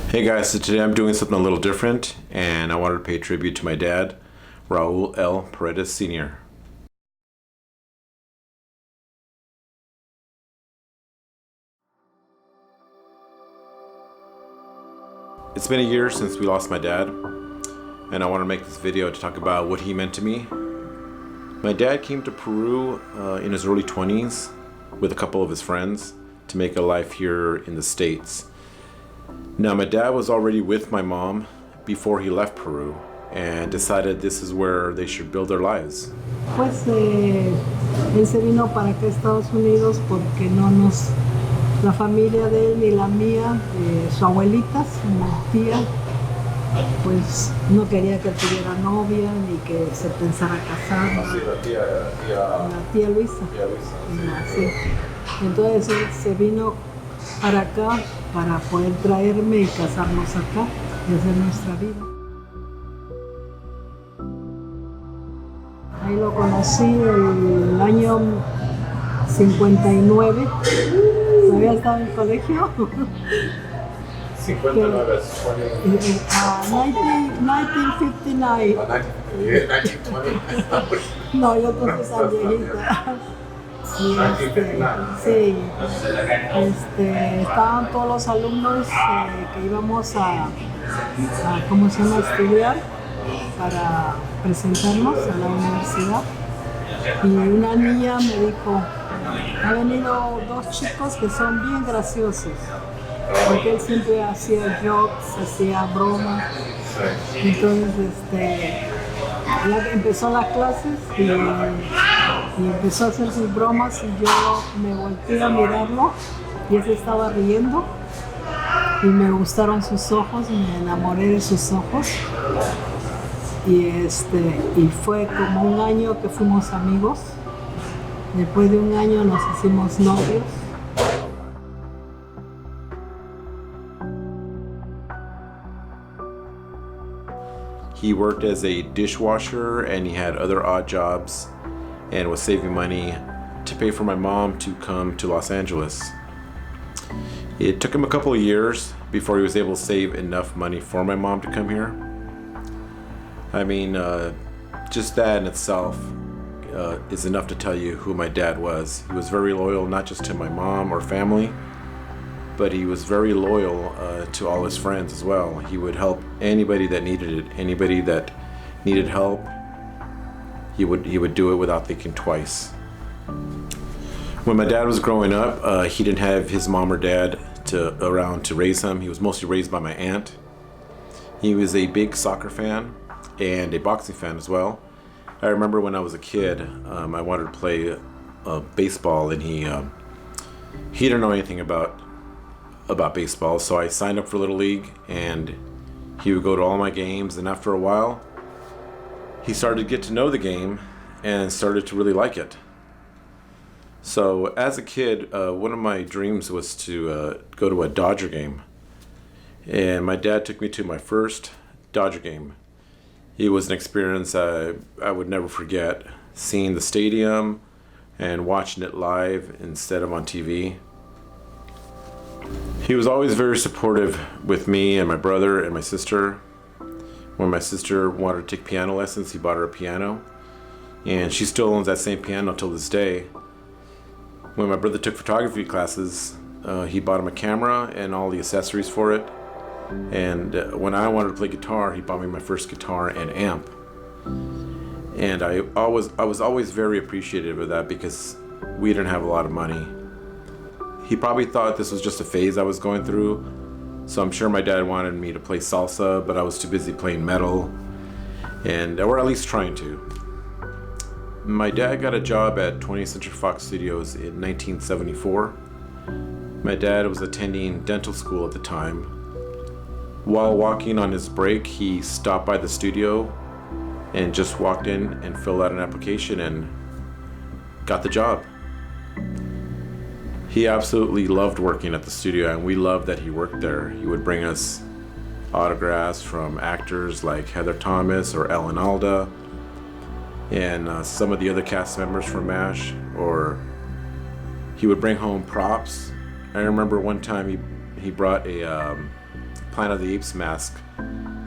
Hey guys, so today I'm doing something a little different, and I wanted to pay tribute to my dad, Raul L. Paredes Sr. It's been a year since we lost my dad, and I want to make this video to talk about what he meant to me. My dad came to Peru in his early 20s with a couple of his friends to make a life here in the States. Now, my dad was already with my mom before he left Peru and decided this is where they should build their lives. Pues él se vino para acá a Estados Unidos porque la familia de él ni la mía, su abuelita, su tía, pues no quería que tuviera novia ni que se pensara casar. Sí, La tía Luisa. Sí. Entonces él se vino para acá para poder traerme y casarnos acá y hacer nuestra vida. Ahí lo conocí el año 59, todavía estaba en el colegio. 59, 1959. 1920. No, yo creo que esa viejita. Sí, estaban todos los alumnos que íbamos ¿cómo se llama?, estudiar para presentarnos a la universidad. Y una niña me dijo, ha venido dos chicos que son bien graciosos, porque él siempre hacía jokes, hacía bromas. Entonces, ya empezó las clases y empezó a hacer sus bromas y yo me volteé a mirarlo y él se estaba riendo y me gustaron sus ojos, me enamoré de sus ojos y fue como un año que fuimos amigos. Después de un año nos hicimos novios. He worked as a dishwasher and he had other odd jobs and was saving money to pay for my mom to come to Los Angeles. It took him a couple of years before he was able to save enough money for my mom to come here. I mean, just that in itself is enough to tell you who my dad was. He was very loyal, not just to my mom or family, but he was very loyal to all his friends as well. He would help anybody that needed it, anybody that needed help. He would do it without thinking twice. When my dad was growing up, he didn't have his mom or dad around to raise him. He was mostly raised by my aunt. He was a big soccer fan and a boxing fan as well. I remember when I was a kid, I wanted to play baseball, and he didn't know anything about baseball, so I signed up for Little League, and he would go to all my games, and after a while he started to get to know the game and started to really like it. So as a kid, one of my dreams was to go to a Dodger game, and my dad took me to my first Dodger game. It was an experience I would never forget, seeing the stadium and watching it live instead of on TV. He was always very supportive with me and my brother and my sister. When my sister wanted to take piano lessons, he bought her a piano, and she still owns that same piano till this day. When my brother took photography classes, he bought him a camera and all the accessories for it. And when I wanted to play guitar, he bought me my first guitar and amp. And I was always very appreciative of that because we didn't have a lot of money. He probably thought this was just a phase I was going through, so I'm sure my dad wanted me to play salsa, but I was too busy playing metal, or at least trying to. My dad got a job at 20th Century Fox Studios in 1974. My dad was attending dental school at the time. While walking on his break, he stopped by the studio and just walked in and filled out an application and got the job. He absolutely loved working at the studio, and we loved that he worked there. He would bring us autographs from actors like Heather Thomas or Ellen Alda, and some of the other cast members from MASH, or he would bring home props. I remember one time he brought a Planet of the Apes mask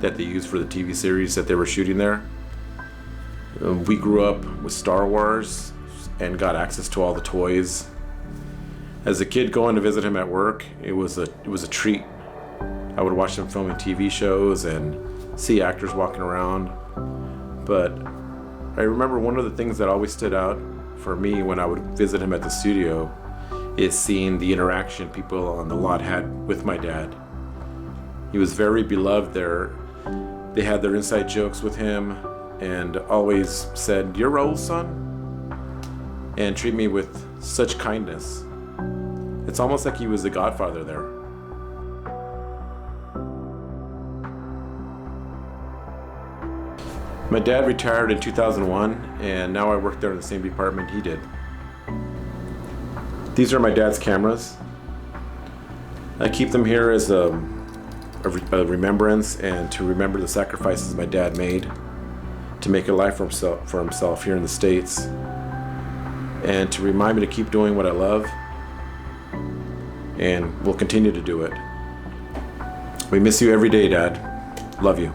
that they used for the TV series that they were shooting there. We grew up with Star Wars and got access to all the toys. As a kid, going to visit him at work, it was a treat. I would watch him filming TV shows and see actors walking around. But I remember one of the things that always stood out for me when I would visit him at the studio is seeing the interaction people on the lot had with my dad. He was very beloved there. They had their inside jokes with him and always said, "You're Raul's son?" and treat me with such kindness. It's almost like he was the godfather there. My dad retired in 2001, and now I work there in the same department he did. These are my dad's cameras. I keep them here as a remembrance and to remember the sacrifices my dad made to make a life for himself here in the States, and to remind me to keep doing what I love, and we'll continue to do it. We miss you every day, Dad. Love you.